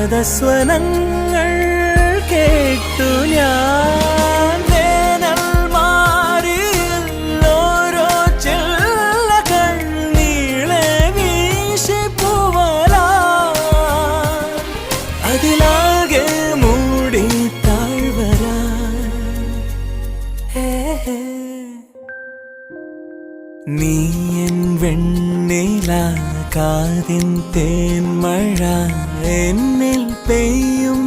നാദസ്വനങ്ങൾ കേട്ടു ഞാൻ വേനൽ മാറിയിൽ ഓരോ ചില്ലകൾ നീളെ വീശിപ്പൂവലാ അതിലാകെ മൂടി താഴ്വരാ നീ എൻ വെണ്ണില കാതിൻ തേൻമഴ എന്നിൽ പെയ്യും